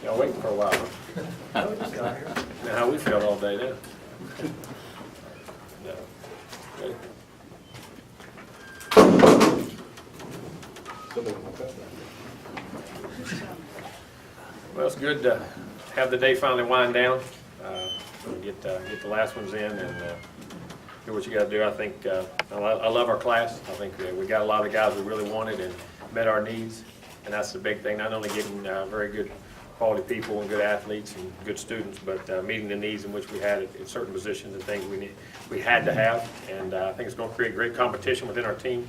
Y'all waiting for a while, huh? Now how we felt all day now. No. Ready? Well, it's good to have the day finally wind down. Get the last ones in and do what you got to do. I think I love our class. I think we got a lot of the guys we really wanted and met our needs, and that's the big thing. Not only getting very good quality people and good athletes and good students, but meeting the needs in which we had in certain positions and things we had to have. And I think it's going to create great competition within our team.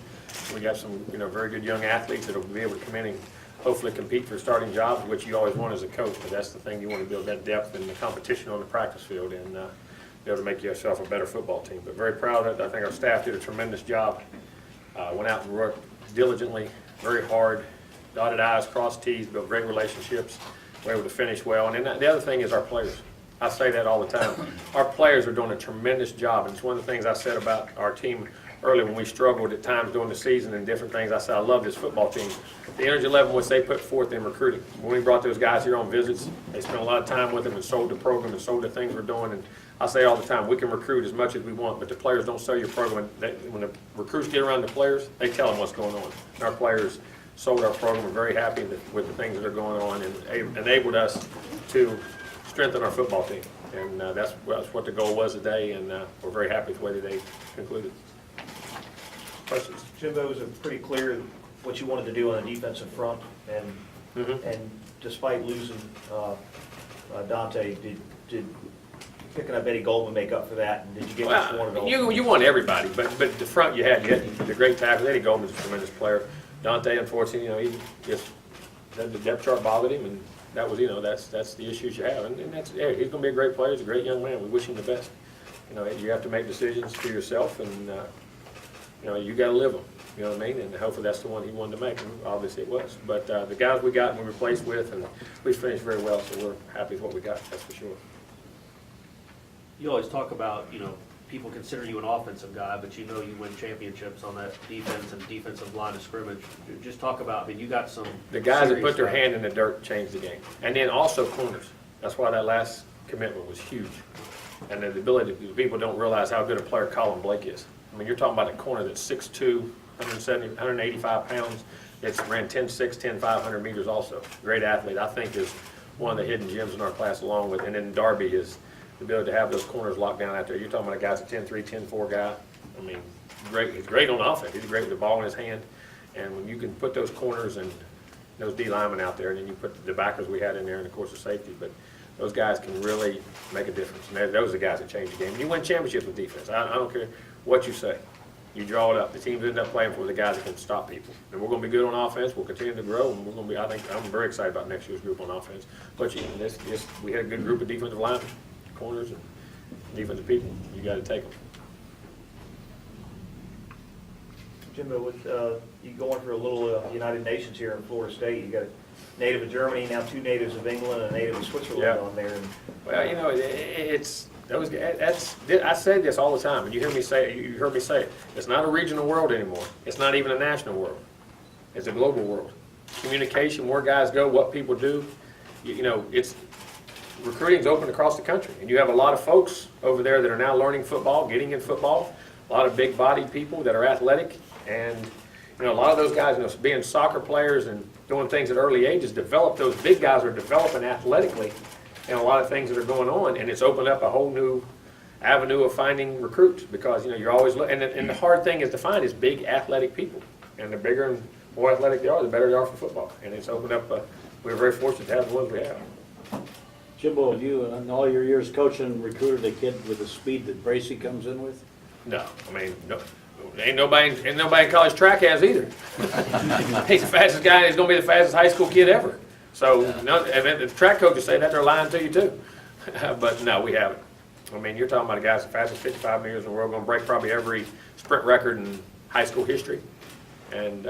We got some very good young athletes that will be able to come in and hopefully compete for starting jobs, which you always want as a coach. But that's the thing, you want to build that depth and the competition on the practice field and be able to make yourself a better football team. But very proud of it. I think our staff did a tremendous job. Went out and worked diligently, very hard, dotted I's, crossed T's, built great relationships. We're able to finish well. And then the other thing is our players. I say that all the time. Our players are doing a tremendous job, and it's one of the things I said about our team earlier when we struggled at times during the season and different things. I said I love this football team. The energy level which they put forth in recruiting. When we brought those guys here on visits, they spent a lot of time with them and sold the program and sold the things we're doing. And I say all the time, we can recruit as much as we want, but the players don't sell your program. When the recruits get around the players, they tell them what's going on. And our players sold our program. We're very happy with the things that are going on and enabled us to strengthen our football team. And that's what the goal was today, and we're very happy with the way that they concluded. Questions? Jimbo, was it pretty clear what you wanted to do on the defensive front, and despite losing Dante, did picking up Eddie Goldman make up for that, and did you get what you wanted? You want everybody, but the front you had the great tackle. Eddie Goldman's a tremendous player. Dante, unfortunately, he just the depth chart bothered him, and that was that's the issues you have, and that's he's going to be a great player. He's a great young man. We wish him the best. You have to make decisions for yourself, and you got to live them. You know what I mean? And hopefully that's the one he wanted to make. And obviously it was. But the guys we got and we replaced with, and we finished very well. So we're happy with what we got. That's for sure. You always talk about people consider you an offensive guy, but you win championships on that defense and defensive line of scrimmage. Just talk about, you got some. The guys that put their hand in the dirt changed the game. And then also corners. That's why that last commitment was huge. And the ability, people don't realize how good a player Colin Blake is. I mean, you're talking about a corner that's 6'2", 170, 185 pounds. It's ran 10.6, 10.5, 100 meters also. Great athlete. I think is one of the hidden gems in our class along with, and then Darby is the ability to have those corners locked down out there. You're talking about a guy's a 10.3, 10.4 guy. I mean, great. He's great on offense. He's great with the ball in his hand. And when you can put those corners and those D linemen out there, and then you put the backers we had in there, and of course the safety, but those guys can really make a difference. And those are the guys that change the game. And you win championships with defense. I don't care what you say. You draw it up. The teams end up playing for the guys that can stop people. And we're going to be good on offense. We'll continue to grow, and we're going to be. I'm very excited about next year's group on offense. But we had a good group of defensive linemen, corners, and defensive people. You got to take them. Jimbo, with you going for a little United Nations here in Florida State, you got a native of Germany, now 2 natives of England, and a native of Switzerland on there. And, well, it's. I say this all the time, and you heard me say it. It's not a regional world anymore. It's not even a national world. It's a global world. Communication, where guys go, what people do. Recruiting's open across the country, and you have a lot of folks over there that are now learning football, getting in football. A lot of big-bodied people that are athletic, and a lot of those guys, being soccer players and doing things at early ages, those big guys are developing athletically. And a lot of things that are going on, and it's opened up a whole new avenue of finding recruits because you're always looking. And the hard thing is to find is big athletic people, and the bigger and more athletic they are, the better they are for football. And it's opened up. We're very fortunate to have the ones we have. Jimbo, have you, in all your years coaching, recruited a kid with the speed that Bracy comes in with? No, I mean no. Ain't nobody in college track has either. He's the fastest guy. He's going to be the fastest high school kid ever. So, if the track coaches say that, they're lying to you too. But no, we haven't. I mean, you're talking about a guy that's the fastest 55 meters in the world, going to break probably every sprint record in high school history. And,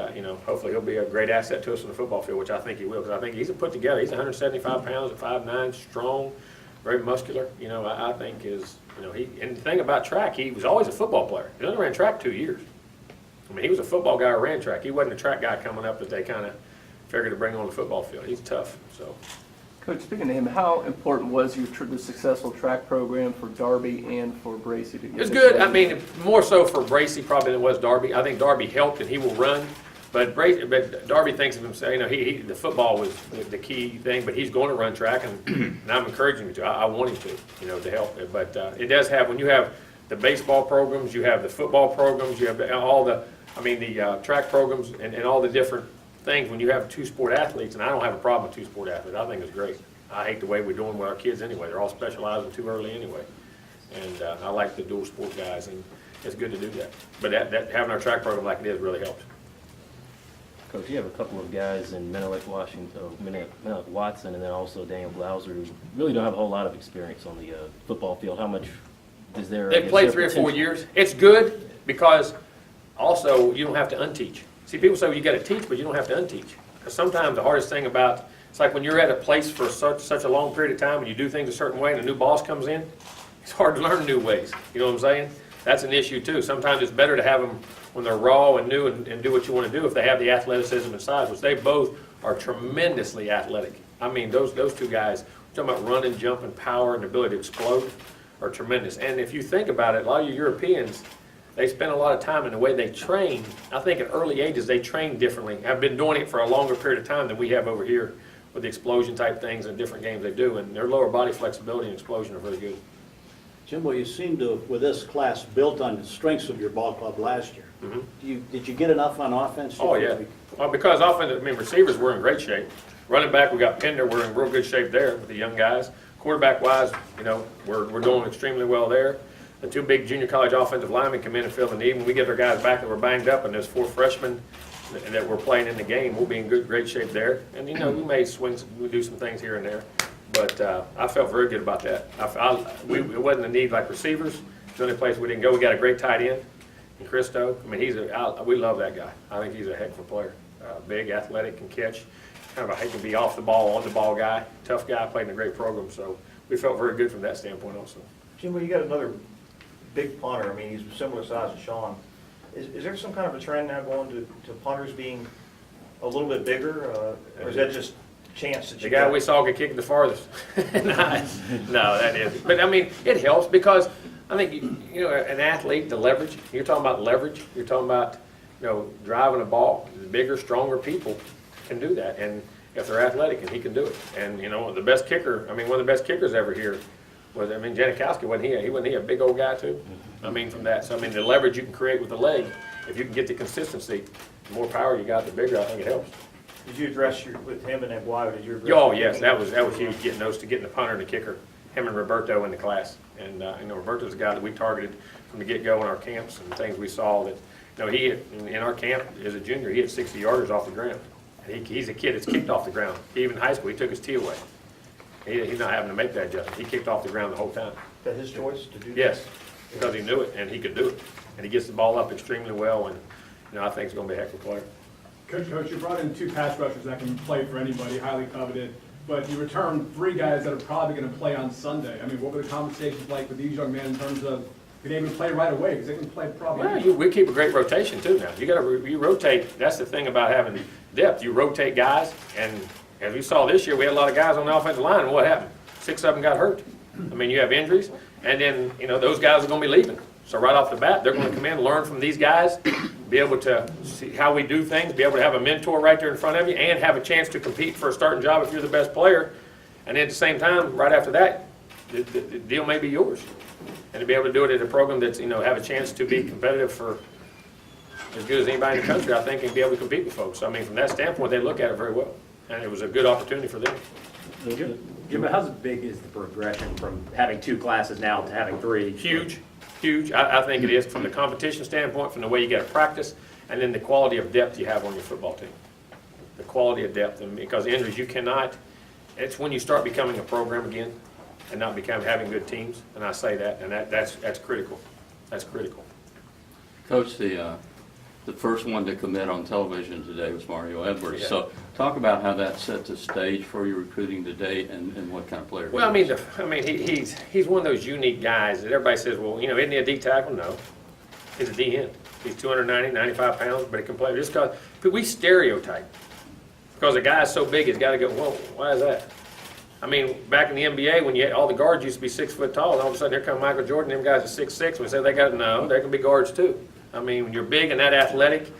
hopefully he'll be a great asset to us in the football field, which I think he will, because I think he's put together. He's 175 pounds at 5'9", strong, very muscular. I think and the thing about track, he was always a football player. He only ran track 2 years. I mean, he was a football guy who ran track. He wasn't a track guy coming up that they kind of figured to bring on the football field. He's tough, so Coach, speaking to him, how important was the successful track program for Darby and for Bracy to get It was this good. I done? mean, more so for Bracy probably than it was Darby. I think Darby helped and he will run. But Darby thinks of himself, the football was the key thing, but he's going to run track, and I'm encouraging him to. I want him to help. But it does have, when you have the baseball programs, you have the football programs, you have all the track programs and all the different things. When you have two-sport athletes, and I don't have a problem with two-sport athletes, I think it's great. I hate the way we're doing with our kids anyway. They're all specializing too early anyway. And I like the dual-sport guys, and it's good to do that. But that having our track program like it is really helps. Coach, you have a couple of guys in Menelik Watson, and then also Daniel Glauser, who really don't have a whole lot of experience on the football field. How much is there? They've played 3 or 4 years. It's good because also you don't have to unteach. See, people say, well, you got to teach, but you don't have to unteach. Because sometimes the hardest thing about, it's like when you're at a place for such a long period of time and you do things a certain way and a new boss comes in, it's hard to learn new ways. You know what I'm saying? That's an issue too. Sometimes it's better to have them when they're raw and new and do what you want to do if they have the athleticism and size, which they both are tremendously athletic. I mean, those two guys, we're talking about running, jumping, power, and ability to explode, are tremendous. And if you think about it, a lot of you Europeans, they spend a lot of time in the way they train. I think at early ages they train differently. I've been doing it for a longer period of time than we have over here with the explosion type things and different games they do, and their lower body flexibility and explosion are very good. Jimbo, you seem to, with this class, built on the strengths of your ball club last year. Did you get enough on offense? Oh, yeah. Well, because receivers were in great shape. Running back, we got Pender, we're in real good shape there with the young guys. Quarterback-wise, we're doing extremely well there. The 2 big junior college offensive linemen come in and fill the need. When we get our guys back that were banged up, and there's 4 freshmen that we're playing in the game, we'll be in great shape there. And, we may do some things here and there. But I felt very good about that. It wasn't a need like receivers. It's the only place we didn't go. We got a great tight end in Christo. I mean, we love that guy. I think he's a heck of a player. Big, athletic, can catch. He can be off the ball, on the ball guy. Tough guy, played in a great program. So we felt very good from that standpoint also. Jimbo, you got another big punter. I mean, he's similar size to Sean. Is there some kind of a trend now going to punters being a little bit bigger, or is that just chance that the guy we saw get kicked the farthest? No, that is. But I mean, it helps because I think an athlete, the leverage. You're talking about leverage. You're talking about driving a ball. The bigger, stronger people can do that, and if they're athletic, and he can do it. And the best kicker. I mean, one of the best kickers ever here was Janikowski. Wasn't he a big old guy too? I mean, from that. So I mean, the leverage you can create with the leg, if you can get the consistency, the more power you got, the bigger I think it helps. Did you address with him and Aguayo? Did you address? Oh yes, that was huge. Getting the punter and the kicker, him and Roberto in the class, and Roberto's a guy that we targeted from the get-go in our camps and things we saw that he in our camp as a junior he hit 60 yarders off the ground. And he's a kid that's kicked off the ground. Even in high school, he took his tee away. He's not having to make that adjustment. He kicked off the ground the whole time. Is that his choice to do that? Yes, because he knew it and he could do it, and he gets the ball up extremely well, and I think he's going to be a heck of a player. Coach, you brought in 2 pass rushers that can play for anybody, highly coveted, but you returned 3 guys that are probably going to play on Sunday. I mean, what were the conversations like with these young men in terms of being able to play right away? Because they can play probably. Well, we keep a great rotation too now. You rotate. That's the thing about having depth. You rotate guys, and as we saw this year, we had a lot of guys on the offensive line, and what happened? 6 of them got hurt. I mean, you have injuries, and then those guys are going to be leaving. So right off the bat, they're going to come in, learn from these guys, be able to see how we do things, be able to have a mentor right there in front of you, and have a chance to compete for a starting job if you're the best player. And at the same time, right after that, the deal may be yours. And to be able to do it at a program that's, have a chance to be competitive for as good as anybody in the country, I think, and be able to compete with folks. So, I mean, from that standpoint, they look at it very well. And it was a good opportunity for them. Jim, how big is the progression from having 2 classes now to having 3? Huge. I think it is from the competition standpoint, from the way you get to practice, and then the quality of depth you have on your football team. The quality of depth, and because injuries, you cannot. It's when you start becoming a program again, and not having good teams. And I say that, and that's critical. That's critical. Coach, the first one to commit on television today was Mario Edwards. Yeah. So talk about how that set the stage for your recruiting today and what kind of player Well, he is. he's one of those unique guys that everybody says, well, isn't he a D tackle? No, he's a D end. He's 290, 95 pounds, but he can play. Just because we stereotype, because a guy's so big, he's got to go. Whoa, why is that? I mean, back in the NBA, when you had, all the guards used to be 6 foot tall, and all of a sudden here come Michael Jordan, them guys are 6'6", we say they got, no, they can be guards too. I mean, when you're big and that athletic,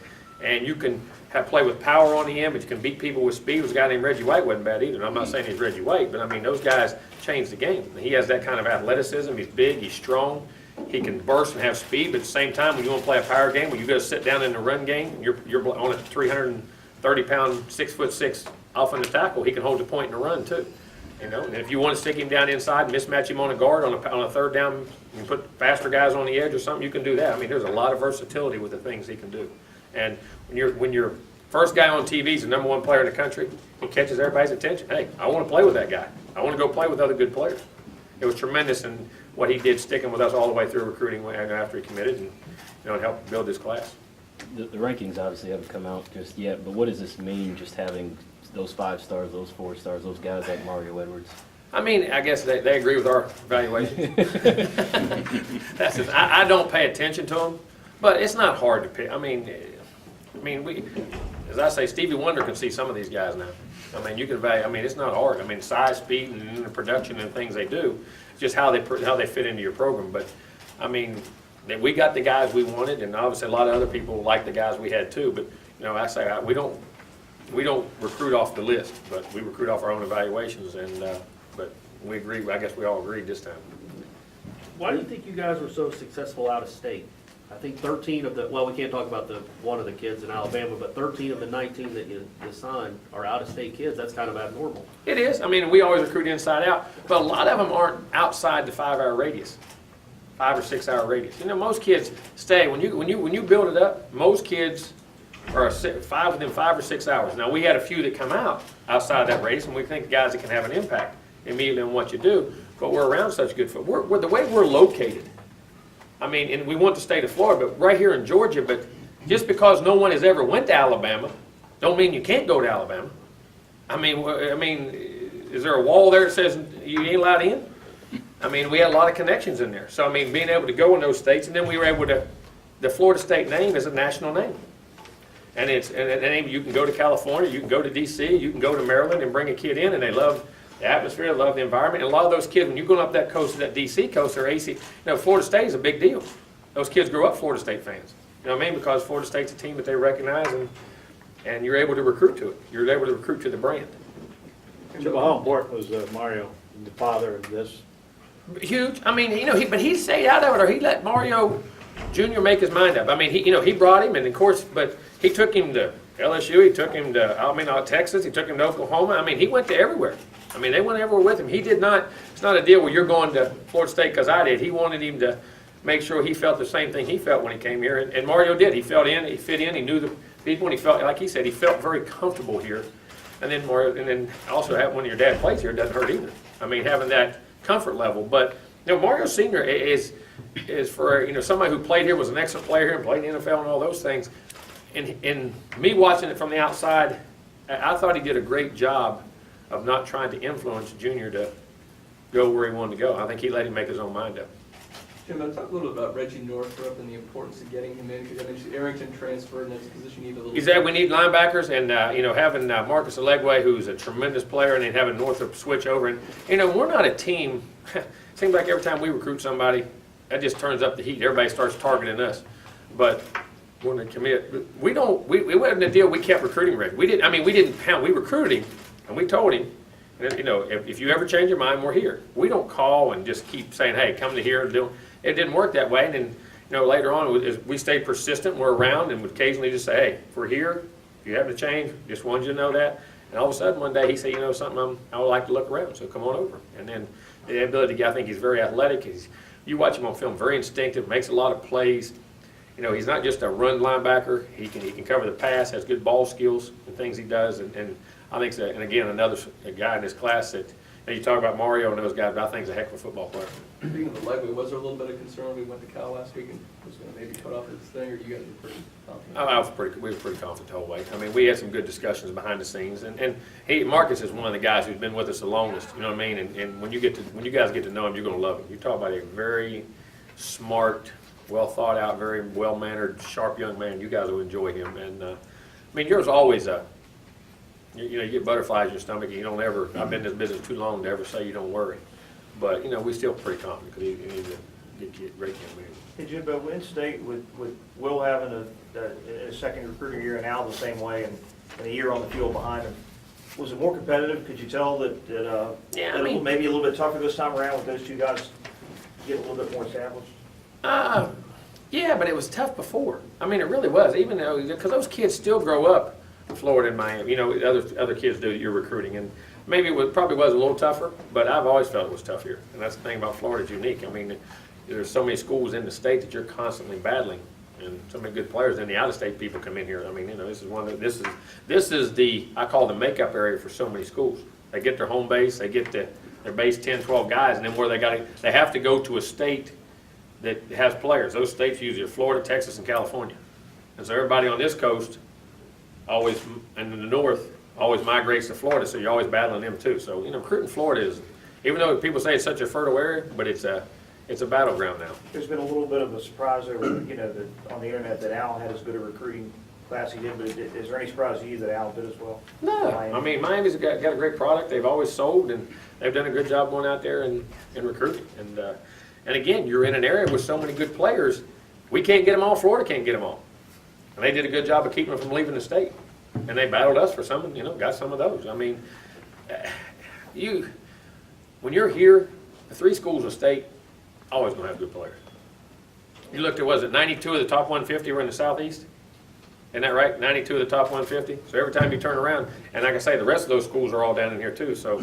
and you can play with power on the end, but you can beat people with speed. There's a guy named Reggie White wasn't bad either. And I'm not saying he's Reggie White, but I mean, those guys changed the game. He has that kind of athleticism. He's big, he's strong, he can burst and have speed, but at the same time, when you want to play a power game, when you go to sit down in the run game, you're on a 330-pound, 6'6" offensive tackle, he can hold the point in the run too. You know, and if you want to stick him down inside, mismatch him on a guard on a third down, you put faster guys on the edge or something, you can do that. I mean, there's a lot of versatility with the things he can do. And when you're first guy on TV is the #1 player in the country, he catches everybody's attention. Hey, I want to play with that guy. I want to go play with other good players. It was tremendous in what he did, sticking with us all the way through recruiting after he committed, and it helped build this class. The rankings obviously haven't come out just yet, but what does this mean, just having those 5 stars, those 4 stars, those guys like Mario Edwards? I mean, I guess they agree with our evaluation. That's just, I don't pay attention to them, but it's not hard to pick. I mean, we, as I say, Stevie Wonder can see some of these guys now. I mean, you can evaluate. I mean, it's not hard. I mean, size, speed, and the production and things they do, just how they fit into your program. But I mean, we got the guys we wanted, and obviously a lot of other people like the guys we had too. But I say we don't recruit off the list, but we recruit off our own evaluations. And but we agree. I guess we all agreed this time. Why do you think you guys were so successful out of state? I think 13 of the, well, we can't talk about one of the kids in Alabama, but 13 of the 19 that you signed are out-of-state kids. That's kind of abnormal. It is. I mean, we always recruit inside out, but a lot of them aren't outside the 5-hour radius, 5 or 6 hour radius. Most kids stay when you build it up. Most kids are within 5 or 6 hours. Now we had a few that come out outside that radius, and we think guys that can have an impact immediately on what you do. But we're around such good football. We're the way we're located. I mean, and we want the state of Florida, but right here in Georgia, but just because no one has ever went to Alabama, don't mean you can't go to Alabama. I mean, is there a wall there that says you ain't allowed in? I mean, we had a lot of connections in there. So, I mean, being able to go in those states, and then we were able to, the Florida State name is a national name. And it's a name, you can go to California, you can go to D.C., you can go to Maryland and bring a kid in, and they love the atmosphere, love the environment. And a lot of those kids, when you're going up that coast, that D.C. coast, or AC, Florida State is a big deal. Those kids grew up Florida State fans. You know what I mean? Because Florida State's a team that they recognize, and you're able to recruit to it. You're able to recruit to the brand. So how important was Mario, the father of this? Huge. I mean, but he stayed out of it, or he let Mario Jr. make his mind up. I mean, he brought him, and of course, but he took him to LSU, he took him to, Texas, he took him to Oklahoma. I mean, he went to everywhere. I mean, they went everywhere with him. He did not, it's not a deal where you're going to Florida State because I did. He wanted him to make sure he felt the same thing he felt when he came here. And Mario did. He felt in, he fit in, he knew the people, and he felt, like he said, he felt very comfortable here. And then also when your dad plays here, it doesn't hurt either. I mean, having that comfort level. But, Mario Sr. is for, somebody who played here, was an excellent player here, and played in the NFL and all those things. And me watching it from the outside, I thought he did a great job of not trying to influence Junior to go where he wanted to go. I think he let him make his own mind up. Jim, talk a little bit about Reggie Northrup and the importance of getting him in, because I mentioned Arrington transferred, and that's a position you need a little. He said we need linebackers, and having Marcus Allegwe, who's a tremendous player, and then having Northrup switch over. And we're not a team. It seems like every time we recruit somebody, that just turns up the heat. Everybody starts targeting us. But when they commit, we wasn't a deal. We kept recruiting Reggie. We didn't pound. We recruited him. And we told him, if you ever change your mind, we're here. We don't call and just keep saying, hey, come to here. It didn't work that way. And then, later on, we stayed persistent. We're around and would occasionally just say, hey, if we're here, if you have to change, just wanted you to know that. And all of a sudden, one day, he said, something, I would like to look around, so come on over. And then the ability, I think he's very athletic. You watch him on film, very instinctive, makes a lot of plays. He's not just a run linebacker. He can cover the pass, has good ball skills and things he does. And I think, and again, another guy in this class that, you talk about Mario and those guys, but I think he's a heck of a football player. Speaking of the leg, was there a little bit of concern when we went to Cal last week and was going to maybe cut off his thing, or you guys were pretty confident? We were pretty confident the whole way. I mean, we had some good discussions behind the scenes, and Marcus is one of the guys who's been with us the longest. You know what I mean? And when you guys get to know him, you're going to love him. You talk about a very smart, well thought out, very well mannered, sharp young man. You guys will enjoy him. And there was always you get butterflies in your stomach, and you don't ever, I've been in this business too long to ever say you don't worry. But, we're still pretty confident, because he's a great young man. Hey, Jim, but Wayne State, with Will having a second recruiting year and Al the same way, and a year on the field behind him, was it more competitive? Could you tell that Yeah, I that it mean- maybe a little bit tougher this time around with those two guys getting a little bit more established? Yeah, but it was tough before. I mean, it really was, even though, because those kids still grow up in Florida and Miami, other kids do that you're recruiting, and maybe probably was a little tougher, but I've always felt it was tough here. And that's the thing about Florida, it's unique. I mean, there's so many schools in the state that you're constantly battling, and so many good players. Then the out-of-state people come in here. I mean, this is this is the, I call the makeup area for so many schools. They get their home base, they get their base 10, 12 guys, and then where they have to go to a state that has players. Those states usually are Florida, Texas, and California. And so everybody on this coast always, and in the north, always migrates to Florida, so you're always battling them too. So, recruiting Florida is, even though people say it's such a fertile area, but it's a battleground now. There's been a little bit of a surprise over, that on the internet that Al had as good a recruiting class he did, but is there any surprise to you that Al did as well? No, I mean, Miami's got a great product. They've always sold, and they've done a good job going out there and recruiting. And again, you're in an area with so many good players. We can't get them all. Florida can't get them all. And they did a good job of keeping them from leaving the state. And they battled us for some, got some of those. I mean, when you're here, the 3 schools of state always going to have good players. You looked at, was it 92 of the top 150 were in the Southeast? Isn't that right? 92 of the top 150? So every time you turn around, and like I say, the rest of those schools are all down in here too. So,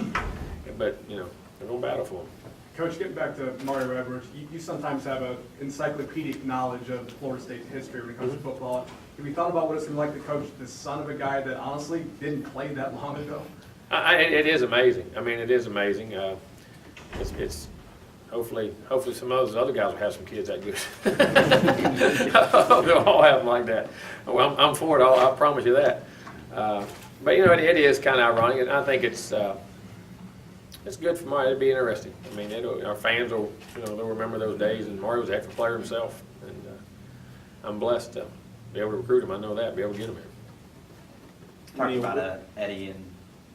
but, they're going to battle for them. Coach, getting back to Mario Edwards, you sometimes have an encyclopedic knowledge of Florida State's history when it comes to football. Have you thought about what it's going to be like to coach the son of a guy that honestly didn't play that long ago? It is amazing. I mean, it is amazing. It's hopefully some of those other guys will have some kids that good. They'll all have them like that. Well, I'm for it all. I promise you that. But it is kind of ironic, and I think it's good for Mario. It'll be interesting. I mean, our fans will they'll remember those days. And Mario was a heck of a player himself, and I'm blessed to be able to recruit him. I know that, be able to get him here. Talking about Eddie and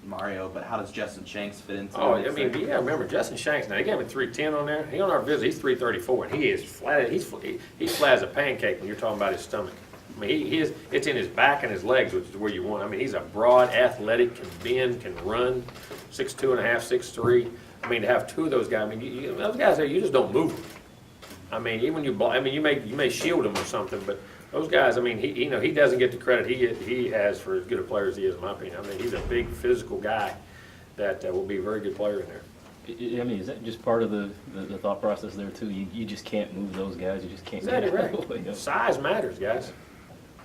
Mario, but how does Justin Shanks fit into Oh, it? I mean, yeah, remember Justin Shanks. Now they gave him 310 on there. He on our visit, he's 334, and he is flat. He's flat as a pancake when you're talking about his stomach. I mean, it's in his back and his legs, which is where you want. I mean, he's a broad, athletic, can bend, can run, 6'2.5", 6'3". I mean, to have 2 of those guys. I mean, those guys there, you just don't move them. I mean, even you may shield them or something, but those guys, I mean, he doesn't get the credit he has for as good a player as he is, in my opinion. I mean, he's a big physical guy that will be a very good player in there. I mean, is that just part of the thought process there too? You just can't move those guys. You just can't. Exactly get out right. of the way of them. Size matters, guys.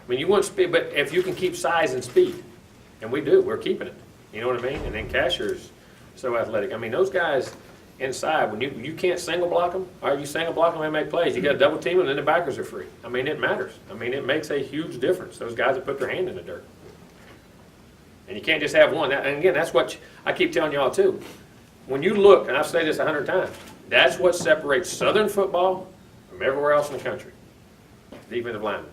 I mean, you want speed, but if you can keep size and speed, and we do, we're keeping it. You know what I mean? And then Casher's so athletic. I mean, those guys inside, when you can't single block them, or you single block them and make plays, you got to double team them, and then the backers are free. I mean, it matters. I mean, it makes a huge difference. Those guys that put their hand in the dirt. And you can't just have one. And again, that's what I keep telling y'all too. When you look, and I've said this 100 times, that's what separates Southern football from everywhere else in the country. Defensive linemen.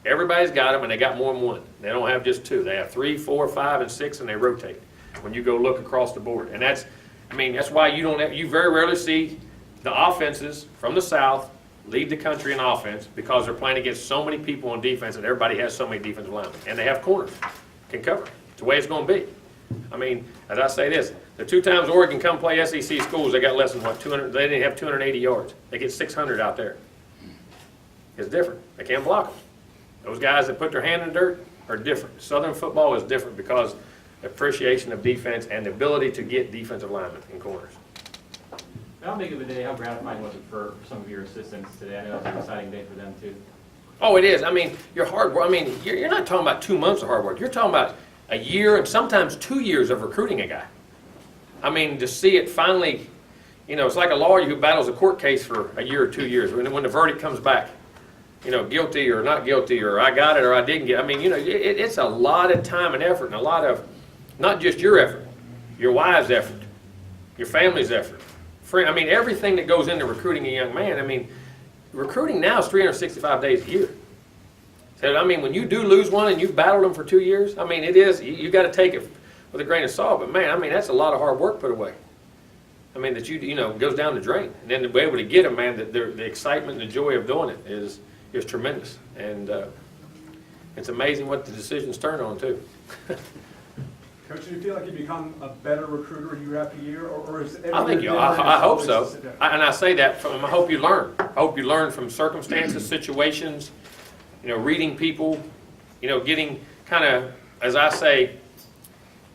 Everybody's got them, and they got more than one. They don't have just 2. They have 3, 4, 5, and 6, and they rotate when you go look across the board. And that's why you very rarely see the offenses from the South lead the country in offense, because they're playing against so many people on defense, and everybody has so many defensive linemen. And they have corners, can cover. It's the way it's going to be. I mean, as I say this, the 2 times Oregon come play SEC schools, they got less than 200, they didn't have 280 yards. They get 600 out there. It's different. They can't block them. Those guys that put their hand in the dirt are different. Southern football is different because appreciation of defense and the ability to get defensive linemen in corners. How big of a day, how gratifying was it for some of your assistants today? I know it was an exciting day for them too. Oh, it is. I mean, your hard work. I mean, you're not talking about 2 months of hard work. You're talking about a year and sometimes 2 years of recruiting a guy. I mean, to see it finally, it's like a lawyer who battles a court case for a year or 2 years. When the verdict comes back, guilty or not guilty, or I got it or I didn't get it. I mean, it's a lot of time and effort, and a lot of, not just your effort, your wife's effort, your family's effort. I mean, everything that goes into recruiting a young man. I mean, recruiting now is 365 days a year. So, I mean, when you do lose one and you've battled them for 2 years, I mean, it is, you got to take it with a grain of salt, but man, I mean, that's a lot of hard work put away. I mean, that you know, goes down the drain. And then to be able to get them, man, the excitement and the joy of doing it is tremendous. And it's amazing what the decisions turn on, too. Coach, do you feel like you become a better recruiter year after year, or is I think you. I hope so. And I say that from. I hope you learn. I hope you learn from circumstances, situations. You know, reading people. You know, getting kind of, as I say,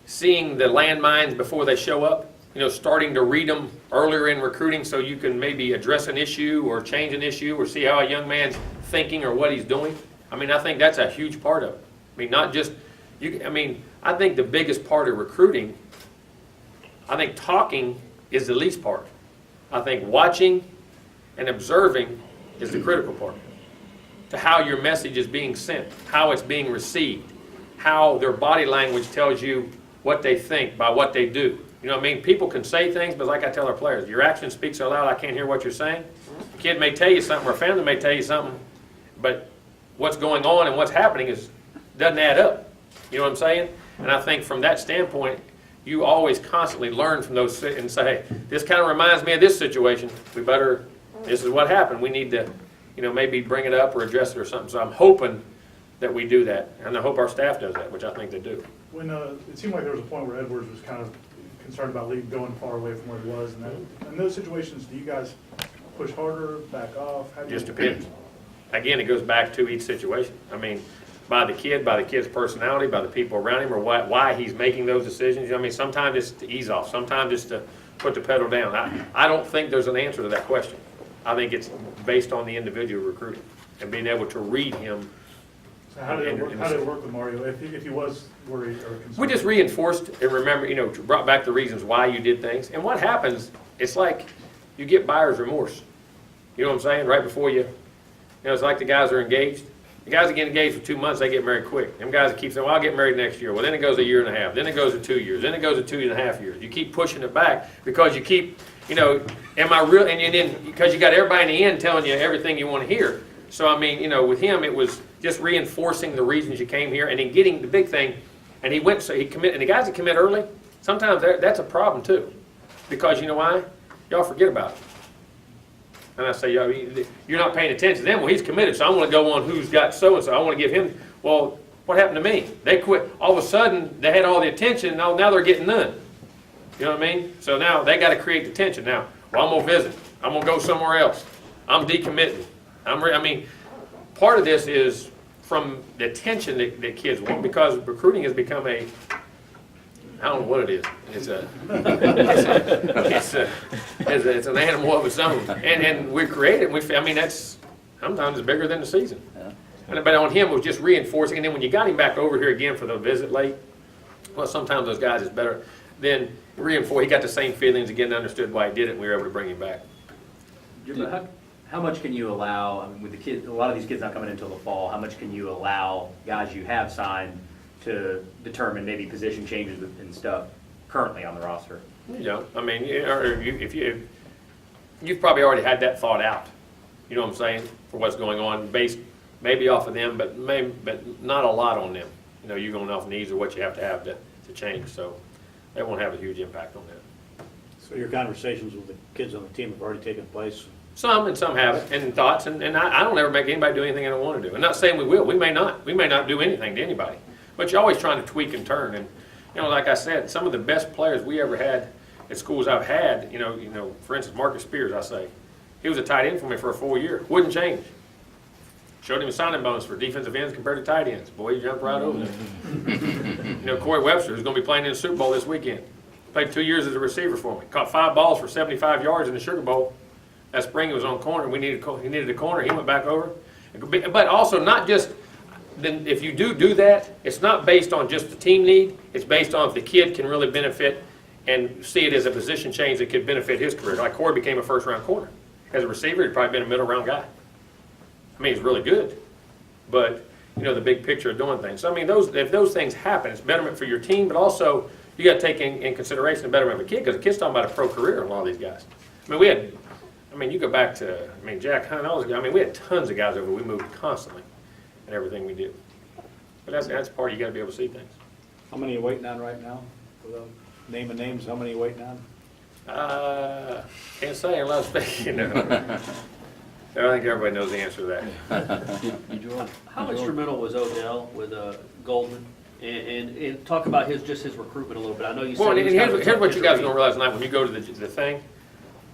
seeing the landmines before they show up. You know, starting to read them earlier in recruiting, so you can maybe address an issue or change an issue or see how a young man's thinking or what he's doing. I mean, I think that's a huge part of it. I mean, not just you. I mean, I think the biggest part of recruiting, I think talking is the least part. I think watching and observing is the critical part. To how your message is being sent, how it's being received, how their body language tells you what they think by what they do. You know what I mean? People can say things, but like I tell our players, your action speaks so loud I can't hear what you're saying. A kid may tell you something, or a family may tell you something, but what's going on and what's happening doesn't add up. You know what I'm saying? And I think from that standpoint, you always constantly learn from those and say, hey, this kind of reminds me of this situation. This is what happened. We need to, you know, maybe bring it up or address it or something. So I'm hoping that we do that. And I hope our staff does that, which I think they do. When it seemed like there was a point where Edwards was kind of concerned about league going far away from where he was, and in those situations, do you guys push harder, back off? How do you... Just depends. Again, it goes back to each situation. I mean, by the kid's personality, by the people around him, or why he's making those decisions. I mean, sometimes it's to ease off, sometimes it's to put the pedal down. I don't think there's an answer to that question. I think it's based on the individual recruiting and being able to read him. So how did it work with Mario, if he was worried or concerned? We just reinforced and remember, you know, brought back the reasons why you did things. And what happens, it's like you get buyer's remorse. You know what I'm saying? Right before you know, it's like the guys are engaged. The guys that get engaged for 2 months, they get married quick. Them guys that keep saying, well, I'll get married next year. Well, then it goes 1.5 years. Then it goes to 2 years. Then it goes to 2.5 years. You keep pushing it back because you keep, you know, am I real? And then because you got everybody in the end telling you everything you want to hear. So, I mean, you know, with him, it was just reinforcing the reasons you came here and then getting the big thing. And he went, so he committed. And the guys that commit early, sometimes that's a problem too. Because you know why? Y'all forget about it. And I say, you're not paying attention to them. Well, he's committed, so I want to go on who's got so-and-so. I want to give him, well, what happened to me? They quit. All of a sudden, they had all the attention, now they're getting none. You know what I mean? So now they got to create the tension. Now, well, I'm going to visit. I'm going to go somewhere else. I'm decommitting. I mean, part of this is from the attention that kids want, because recruiting has become I don't know what it is. It's an animal of its own, and we create it. I mean, that's sometimes it's bigger than the season. Yeah. But on him, it was just reinforcing. And then when you got him back over here again for the visit late, well, sometimes those guys is better. Then reinforce. He got the same feelings again, understood why he did it, and we were able to bring him back. How much can you allow? I mean, with the kids, a lot of these kids not coming until the fall. How much can you allow guys you have signed to determine maybe position changes and stuff currently on the roster? You know, I mean, you've probably already had that thought out. You know what I'm saying, for what's going on, based maybe off of them, but not a lot on them. You know, you're going off needs or what you have to change. So they won't have a huge impact on that. So your conversations with the kids on the team have already taken place? Some, and some haven't, and thoughts, and I don't ever make anybody do anything I don't want to do. I'm not saying we will. We may not. We may not do anything to anybody. But you're always trying to tweak and turn. And, you know, like I said, some of the best players we ever had at schools I've had, you know, for instance, Marcus Spears, I say, he was a tight end for me for a full year. Wouldn't change. Showed him a signing bonus for defensive ends compared to tight ends. Boy, he jumped right over there. You know, Corey Webster, who's going to be playing in the Super Bowl this weekend, played 2 years as a receiver for me. Caught 5 balls for 75 yards in the Sugar Bowl. That spring he was on corner. He needed a corner. He went back over. But also not just, then if you do that, it's not based on just the team need. It's based on if the kid can really benefit and see it as a position change that could benefit his career. Like Corey became a first-round corner. As a receiver, he'd probably been a middle-round guy. I mean, he's really good. But, you know, the big picture of doing things. So, I mean, if those things happen, it's betterment for your team, but also you got to take in consideration the betterment of a kid, because the kid's talking about a pro career in a lot of these guys. I mean, you go back to, Jack Hunt, all those guys. I mean, we had tons of guys over. We moved constantly in everything we did. But that's the part you got to be able to see things. How many are you waiting on right now? Without naming names, how many you waiting on? Can't say unless they, I think everybody knows the answer to that. How instrumental was Odell with Goldman? And talk about his recruitment a little bit. I know you said. Well, he was kind of a here's what tough you guys are kid gonna realize tonight when you go to the thing.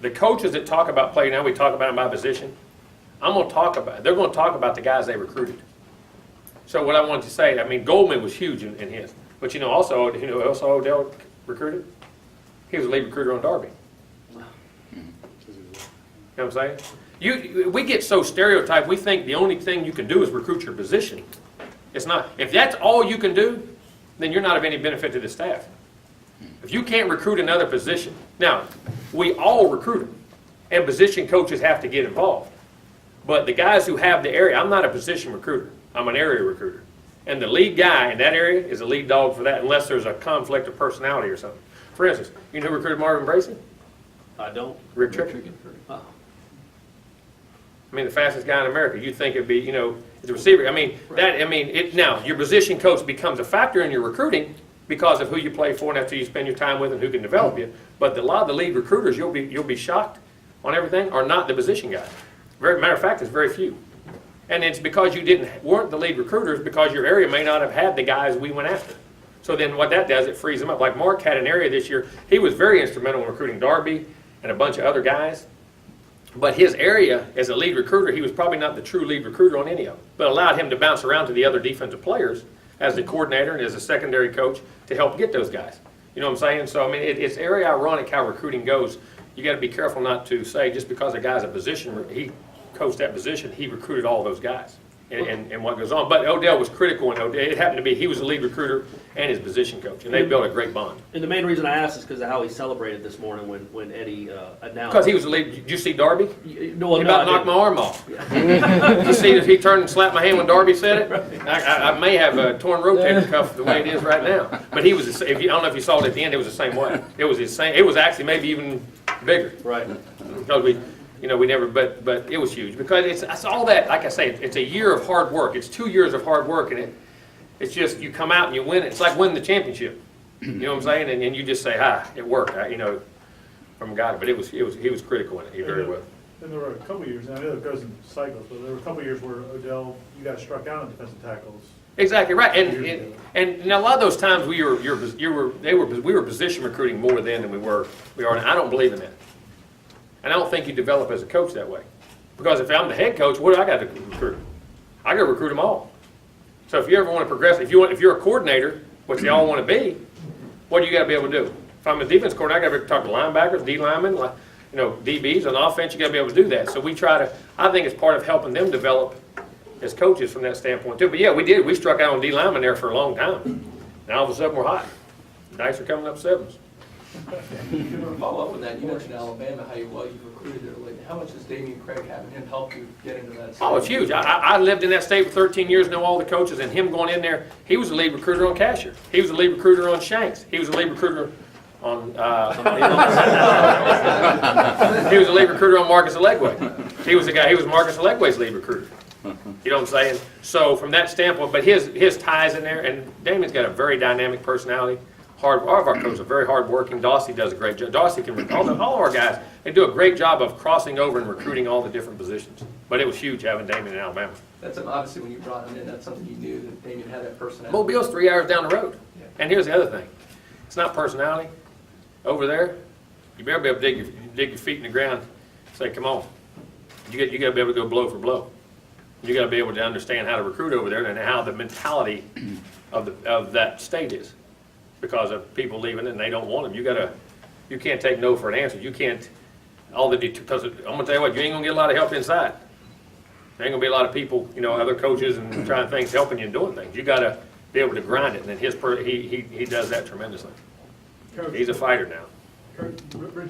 The coaches that talk about play now, we talk about them by position. They're gonna talk about the guys they recruited. So what I wanted to say, I mean, Goldman was huge in his, but also Odell recruited? He was a lead recruiter on Darby. You know what I'm saying? We get so stereotyped, we think the only thing you can do is recruit your position. It's not. If that's all you can do, then you're not of any benefit to the staff. If you can't recruit another position, now, we all recruit them, and position coaches have to get involved. But the guys who have the area, I'm not a position recruiter, I'm an area recruiter. And the lead guy in that area is a lead dog for that, unless there's a conflict of personality or something. For instance, you know who recruited Marvin Bracey? I don't. Rick Trickett. Oh. I mean, the fastest guy in America. You'd think it'd be, the receiver. I mean, now, your position coach becomes a factor in your recruiting because of who you play for and after you spend your time with and who can develop you. But a lot of the lead recruiters, you'll be shocked on everything, are not the position guys. Matter of fact, it's very few. And it's because you weren't the lead recruiters because your area may not have had the guys we went after. So then what that does, it frees them up. Like Mark had an area this year, he was very instrumental in recruiting Darby and a bunch of other guys. But his area, as a lead recruiter, he was probably not the true lead recruiter on any of them, but allowed him to bounce around to the other defensive players as the coordinator and as a secondary coach to help get those guys. You know what I'm saying? So, I mean, it's very ironic how recruiting goes. You got to be careful not to say just because a guy's a position, he coached that position, he recruited all those guys. And what goes on. But Odell was critical, and it happened to be he was the lead recruiter and his position coach, and they built a great bond. And the main reason I asked is because of how he celebrated this morning when Eddie announced. Because he was the lead. Did you see Darby? No, He about knocked my arm off. You see that he turned and slapped my hand when Darby said it? I may have a torn rotator cuff the way it is right now. But he was. I don't know if you saw it at the end. It was the same way. It was the same. It was actually maybe even bigger. Right. Because we never. But it was huge because it's all that. Like I say, it's a year of hard work. It's 2 years of hard work, and it's just you come out and you win it. It's like winning the championship. You know what I'm saying? And you just say, it worked. From God. But he was critical in it. He very well. And there were a couple of years, and I know it goes in cycles, but there were a couple of years where Odell, you got struck out on defensive tackles. Exactly right, and a lot of those times we were position recruiting more then than we are now. I don't believe in that, and I don't think you develop as a coach that way, because if I'm the head coach, what do I got to recruit? I got to recruit them all. So if you ever want to progress, if you're a coordinator, which they all want to be, what do you got to be able to do? If I'm a defense coordinator, I got to talk to linebackers, D linemen, DBs on offense. You got to be able to do that. So we try to. I think it's part of helping them develop as coaches from that standpoint too. But yeah, we did. We struck out on D linemen there for a long time. Now all of a sudden we're hot. Dice are coming up sevens. To follow up on that, you mentioned Alabama, how well you recruited there lately. How much does Damian Craig having him help you get into that state? Oh, it's huge. I lived in that state for 13 years, know all the coaches, and him going in there, he was the lead recruiter on Cashier. He was the lead recruiter on Shanks. He was the lead recruiter on he was the lead recruiter on Marcus Allegway. He was Marcus Allegway's lead recruiter. You know what I'm saying? So from that standpoint, but his ties in there, and Damian's got a very dynamic personality. All of our coaches are very hardworking. Dawsey does a great job. Dawsey can all of our guys. They do a great job of crossing over and recruiting all the different positions. But it was huge having Damian in Alabama. That's obviously when you brought him in. That's something you knew that Damian had that personality. Mobile's 3 hours down the road. Yeah. And here's the other thing: it's not personality. Over there, you better be able to dig your feet in the ground. Say, come on. You got to be able to go blow for blow. You got to be able to understand how to recruit over there and how the mentality of that state is. Because of people leaving and they don't want them. You can't take no for an answer. You can't, because I'm going to tell you what, you ain't going to get a lot of help inside. There ain't going to be a lot of people, other coaches and trying things, helping you and doing things. You got to be able to grind it, and then he does that tremendously. Coach, He's a fighter now. Coach,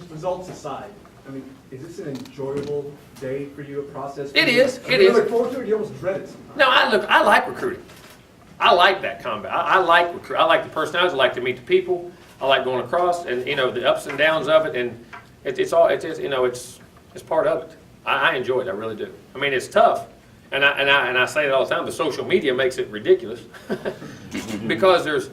results aside, I mean, is this an enjoyable day for you, a process? It is. It is. You look forward to it, you almost dread it sometimes. No, I like recruiting. I like that combat. I like the personalities. I like to meet the people. I like going across, and the ups and downs of it, and it's part of it. I enjoy it. I really do. I mean, it's tough, and I say it all the time. The social media makes it ridiculous because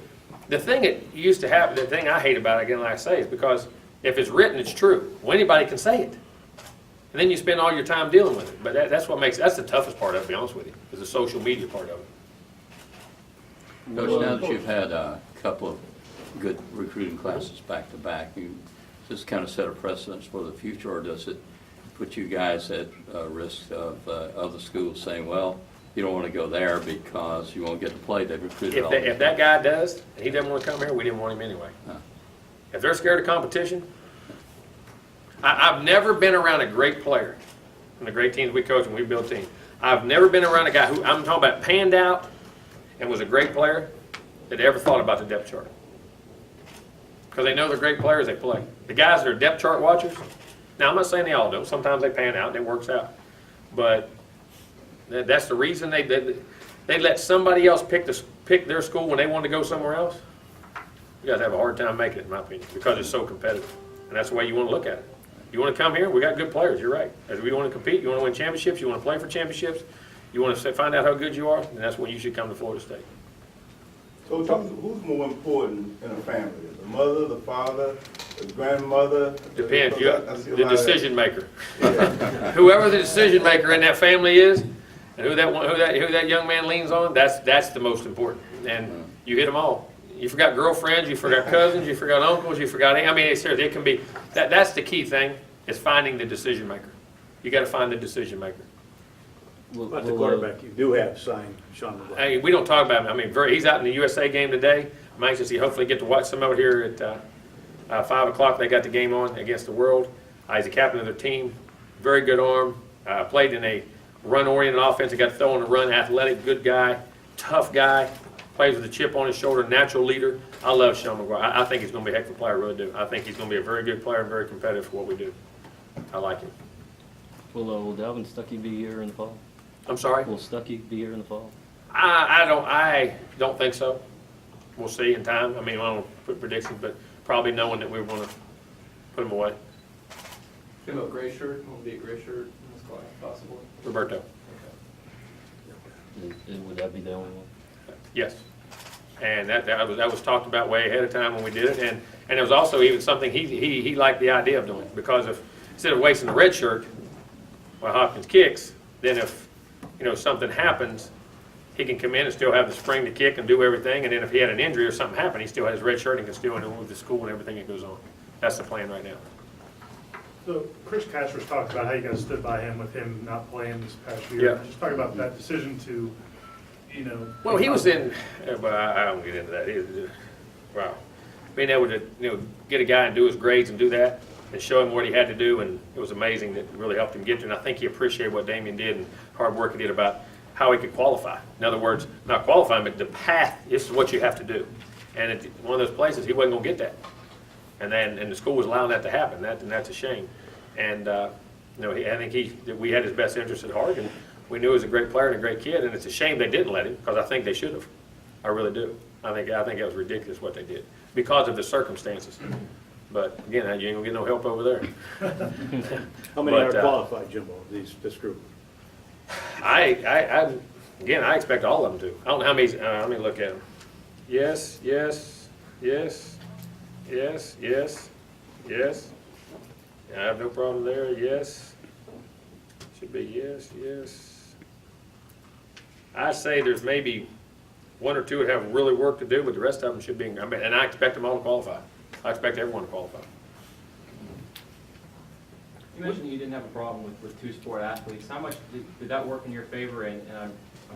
the thing that used to happen, the thing I hate about it, again, like I say, is because if it's written, it's true. Well, anybody can say it. And then you spend all your time dealing with it. But that's what makes, that's the toughest part of it, to be honest with you, is the social media part of it. Coach, now that you've had a couple of good recruiting classes back to back, you just kind of set a precedence for the future, or does it put you guys at risk of other schools saying, well, you don't want to go there because you won't get to play, they've recruited all If that guy does, and he doesn't want to come here, we didn't want him anyway. Huh. If they're scared of competition, I've never been around a great player, and the great teams we coach and we build teams. I've never been around a guy who, I'm talking about, panned out and was a great player that ever thought about the depth chart. Because they know they're great players, they play. The guys that are depth chart watchers, now I'm not saying they all do, sometimes they pan out and it works out. But that's the reason they let somebody else pick their school when they want to go somewhere else. You guys have a hard time making it, in my opinion, because it's so competitive. And that's the way you want to look at it. You want to come here, we got good players, you're right. As we want to compete, you want to win championships, you want to play for championships, you want to find out how good you are, and that's when you should come to Florida State. So who's more important in a family? The mother, the father, the grandmother? Depends, I see a the lot of- decision maker. Yeah. Whoever the decision maker in that family is, and who that young man leans on, that's the most important. And you hit them all. You forgot girlfriends, you forgot cousins, you forgot uncles, you forgot, I mean, seriously, it can be, that's the key thing, is finding the decision maker. You got to find the decision maker. About the quarterback, you do have signed Sean McGuire. Hey, we don't talk about him. I mean, he's out in the USA game today. I'm anxious to hopefully get to watch some of it here at 5 o'clock. They got the game on against the World. He's the captain of their team. Very good arm. Played in a run-oriented offense. He got to throw on the run. Athletic, good guy, tough guy. Plays with a chip on his shoulder. Natural leader. I love Sean McGuire. I think he's going to be a heck of a player. I really do. I think he's going to be a very good player and very competitive for what we do. I like him. Will Dalvin Stuckey be here in the fall? I'm sorry? Will Stuckey be here in the fall? I don't think so. We'll see in time. I mean, I don't put predictions, but probably knowing that we were going to put him away. Him a gray shirt, will be a gray shirt in this class, possibly. Roberto. Would that be the only one? Yes. And that was talked about way ahead of time when we did it. And there was also even something he liked the idea of doing, because if instead of wasting the red shirt while Hopkins kicks, then if something happens, he can come in and still have the spring to kick and do everything. And then if he had an injury or something happened, he still has his red shirt and can still move to school and everything that goes on. That's the plan right now. So Chris Castro's talked about how you guys stood by him with him not playing this past year. Yeah. Just talk about that decision to, Well, he was in, but I don't get into that. Wow. Being able to, get a guy and do his grades and do that and show him what he had to do, and it was amazing. That really helped him get there. And I think he appreciated what Damian did and hard work he did about how he could qualify. In other words, not qualifying, but the path, this is what you have to do. And at one of those places, he wasn't going to get that. And the school was allowing that to happen, and that's a shame. And, I think that we had his best interest at heart, and we knew he was a great player and a great kid, and it's a shame they didn't let him, because I think they should have. I really do. I think it was ridiculous what they did, because of the circumstances. But again, you ain't gonna get no help over there. How many are But, qualified, Jimbo, this group? I expect all of them to. I don't know how many, let me look at them. Yes. I have no problem there, yes. Should be yes. I say there's maybe one or two that have really work to do, but the rest of them should be, and I expect them all to qualify. I expect everyone to qualify. You mentioned you didn't have a problem with two-sport athletes. How much did that work in your favor? And I'm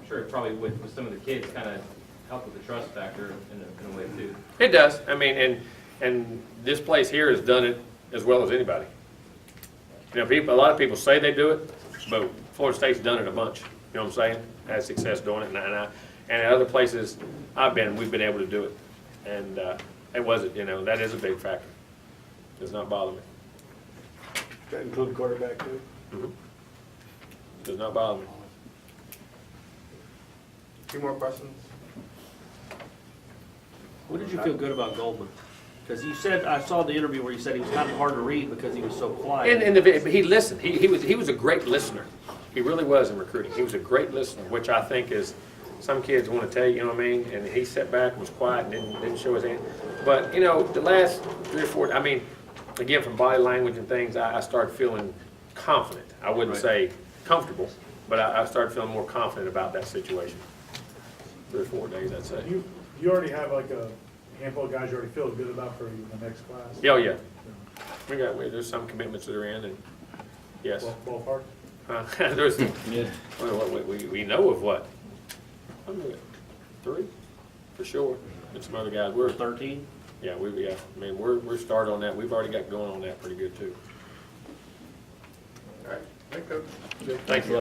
sure it probably would, with some of the kids, kind of help with the trust factor in a way too. It does. I mean, and this place here has done it as well as anybody. A lot of people say they do it, but Florida State's done it a bunch. You know what I'm saying? Had success doing it, and at other places we've been able to do it, and it wasn't. That is a big factor. Does not bother me. Does that include quarterback too? Mm-hmm. Does not bother me. Two more questions? What did you feel good about Goldman? Because you said, I saw the interview where you said he was kind of hard to read because he was so quiet. And he listened. He was a great listener. He really was in recruiting. He was a great listener, which I think is some kids want to tell you, you know what I mean? And he sat back and was quiet and didn't show his hand. But, you know, the last 3 or 4, I mean, again, from body language and things, I started feeling confident. I wouldn't say comfortable, but I started feeling more confident about that situation. 3 or 4 days, I'd say. You already have like a handful of guys you already feel good about for the next class? Yeah, oh, yeah. There's some commitments that are in, and yes. Ballpark? There's, Yeah. we know of what? I mean, 3, for sure. And some other guys, We're we're, 13. yeah, I mean, we're started on that. We've already got going on that pretty good too. All right, thank you. Thank you.